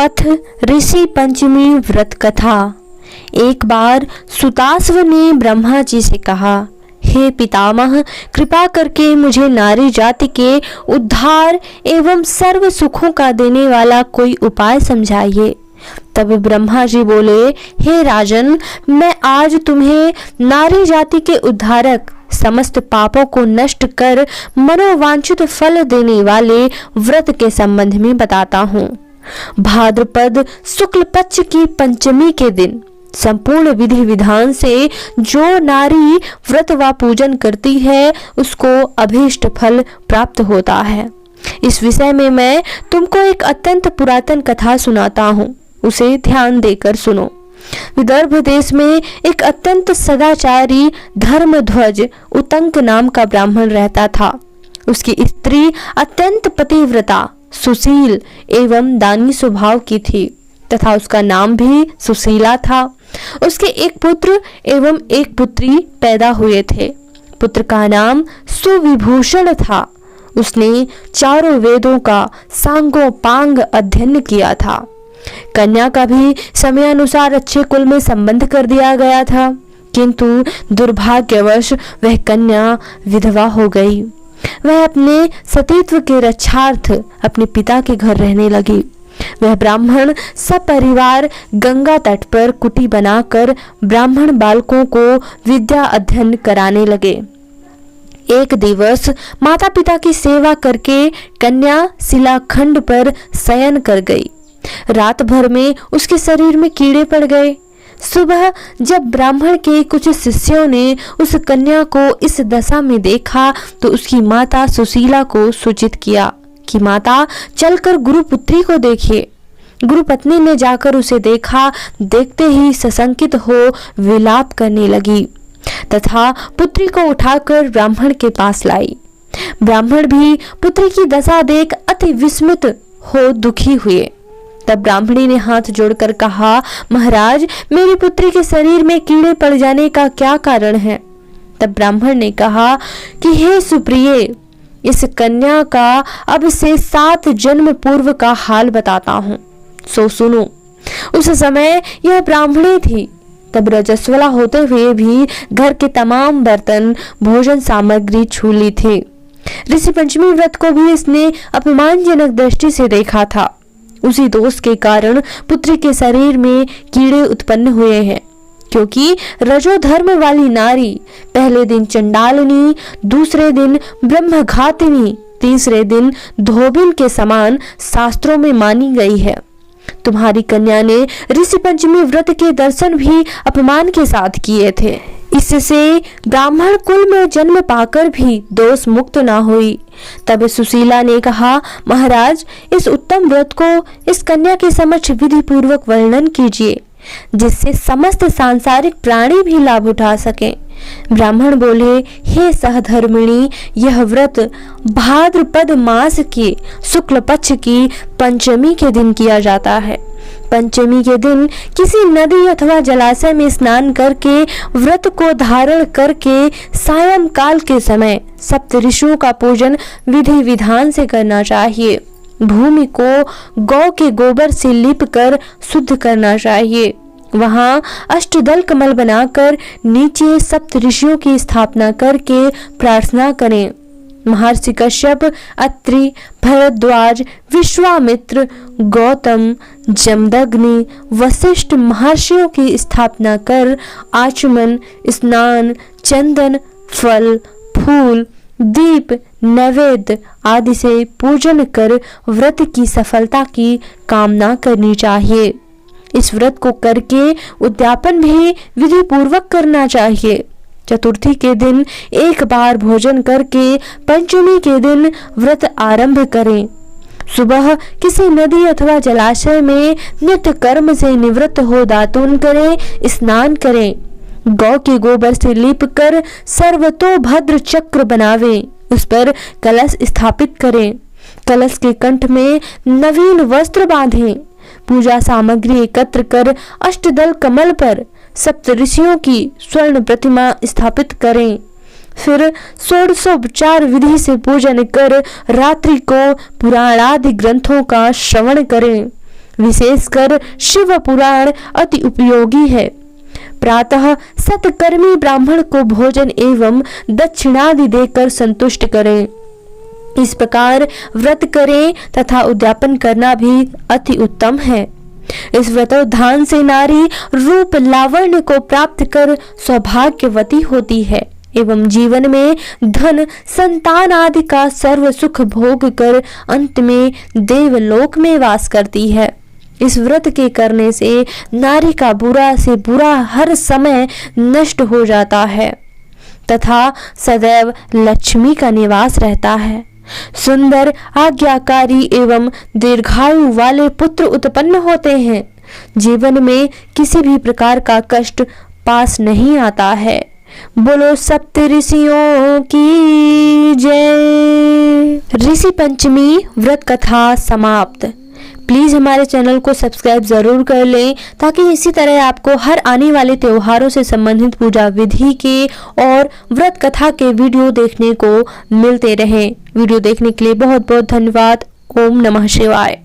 अथ ऋषि पंचमी व्रत कथा। एक बार सुतास्व ने ब्रह्मा जी से कहा, हे पितामह, कृपा करके मुझे नारी जाति के उद्धार एवं सर्व सुखों का देने वाला कोई उपाय समझाइए। तब ब्रह्मा जी बोले, हे राजन, मैं आज तुम्हें नारी जाति के उद्धारक, समस्त पापों को नष्ट कर मनोवांछित फल देने वाले व्रत के संबंध में बताता हूँ। भाद्रपद शुक्ल पक्ष की पंचमी के दिन संपूर्ण विधि विधान से जो नारी व्रत व पूजन करती है उसको अभीष्ट फल प्राप्त होता है। इस विषय में मैं तुमको एक अत्यंत पुरातन कथा सुनाता हूँ, उसे ध्यान देकर सुनो। विदर्भ देश में एक अत्यंत सदाचारी धर्मध्वज उतंक नाम का ब्राह्मण रहता था। उसकी स्त्री अत्यंत पतिव्रता, सुशील एवं दानी स्वभाव की थी तथा उसका नाम भी सुशीला था। उसके एक पुत्र एवं एक पुत्री पैदा हुए थे। पुत्र का नाम सुविभूषण था। उसने चारों वेदों का सांगोपांग अध्ययन किया था। कन्या का भी समयानुसार अच्छे कुल में संबंध कर दिया गया था, किंतु दुर्भाग्यवश वह कन्या विधवा हो गई। वह अपने सतीत्व के रक्षार्थ अपने पिता के घर रहने लगी। वह ब्राह्मण सपरिवार गंगा तट पर कुटी बनाकर ब्राह्मण बालकों को विद्या अध्ययन कराने लगे। एक दिवस माता पिता की सेवा करके कन्या शिलाखंड पर शयन कर गई। रात भर में उसके शरीर में कीड़े पड़ गए। सुबह जब ब्राह्मण के कुछ शिष्यों ने उस कन्या को इस दशा में देखा तो उसकी माता सुशीला को सूचित किया कि माता, चलकर गुरुपुत्री को देखिए। गुरुपत्नी ने जाकर उसे देखा। देखते ही सशंकित हो विलाप करने लगी तथा पुत्री को उठाकर ब्राह्मण के पास लाई। ब्राह्मण भी पुत्री की दशा देख अति विस्मित हो दुखी हुए। तब ब्राह्मणी ने हाथ जोड़कर कहा, महाराज, मेरी पुत्री के शरीर में कीड़े पड़ जाने का क्या कारण है? तब ब्राह्मण ने कहा कि हे सुप्रिय, इस कन्या का अब से 7 जन्म पूर्व का हाल बताता हूँ, सो सुनो। उस समय यह ब्राह्मणी थी। तब रजस्वला होते हुए भी घर के तमाम बर्तन, भोजन सामग्री छू ली थी। ऋषि पंचमी व्रत को भी इसने अपमानजनक दृष्टि से देखा था। उसी दोष के कारण पुत्री के शरीर में कीड़े उत्पन्न हुए हैं, क्योंकि रजोधर्म वाली नारी पहले दिन चंडालिनी, दूसरे दिन ब्रह्मघातिनी, तीसरे दिन धोबिन के समान शास्त्रों में मानी गई है। तुम्हारी कन्या ने ऋषि पंचमी व्रत के दर्शन भी अपमान के साथ किए थे। इससे ब्राह्मण कुल में जन्म पाकर भी दोष मुक्त न हुई। तब सुशीला ने कहा, महाराज, इस उत्तम व्रत को इस कन्या के समक्ष विधि पूर्वक वर्णन कीजिए, जिससे समस्त सांसारिक प्राणी भी लाभ उठा सकें। ब्राह्मण बोले, हे सहधर्मिणी, यह व्रत भाद्रपद मास के शुक्ल पक्ष की पंचमी के दिन किया जाता है। पंचमी के दिन किसी नदी अथवा जलाशय में स्नान करके व्रत को धारण करके सायं काल के समय सप्त ऋषियों का पूजन विधि विधान से करना चाहिए। भूमि को गौ के गोबर से लीप कर शुद्ध करना चाहिए। वहाँ अष्टदल कमल बनाकर नीचे सप्त ऋषियों की स्थापना करके प्रार्थना करें। महर्षि कश्यप, अत्रि, भरद्वाज, विश्वामित्र, गौतम, जमदग्नि, वशिष्ठ महर्षियों की स्थापना कर आचमन, स्नान, चंदन, फल, फूल, दीप, नैवेद्य आदि से पूजन कर व्रत की सफलता की कामना करनी चाहिए। इस व्रत को करके उद्यापन भी विधि पूर्वक करना चाहिए। चतुर्थी के दिन एक बार भोजन करके पंचमी के दिन व्रत आरंभ करें। सुबह किसी नदी अथवा जलाशय में नित्य कर्म से निवृत्त हो दातून करें, स्नान करें। गौ के गोबर से लीप कर सर्वतोभद्र चक्र बनावें। उस पर कलश स्थापित करें। कलश के कंठ में नवीन वस्त्र बांधें। पूजा सामग्री एकत्र कर अष्टदल कमल पर सप्त ऋषियों की स्वर्ण प्रतिमा स्थापित करें। फिर षोडशोपचार विधि से पूजन कर रात्रि को पुराणादि ग्रंथों का श्रवण करें। विशेषकर शिव पुराण अति उपयोगी है। प्रातः सत्कर्मी ब्राह्मण को भोजन एवं दक्षिणादि देकर संतुष्ट करें। इस प्रकार व्रत करें तथा उद्यापन करना भी अति उत्तम है। इस व्रतोद्धान से नारी रूप लावण्य को प्राप्त कर सौभाग्यवती होती है एवं जीवन में धन संतान आदि का सर्व सुख भोग कर अंत में देवलोक में वास करती है। इस व्रत के करने से नारी का बुरा से बुरा हर समय नष्ट हो जाता है तथा सदैव लक्ष्मी का निवास रहता है। सुंदर आज्ञाकारी एवं दीर्घायु वाले पुत्र उत्पन्न होते हैं। जीवन में किसी भी प्रकार का कष्ट पास नहीं आता है। बोलो सप्त ऋषियों की जय। ऋषि पंचमी व्रत कथा समाप्त। प्लीज़ हमारे चैनल को सब्सक्राइब ज़रूर कर लें ताकि इसी तरह आपको हर आने वाले त्योहारों से संबंधित पूजा विधि के और व्रत कथा के वीडियो देखने को मिलते रहें। वीडियो देखने के लिए बहुत बहुत धन्यवाद। ओम नमः शिवाय।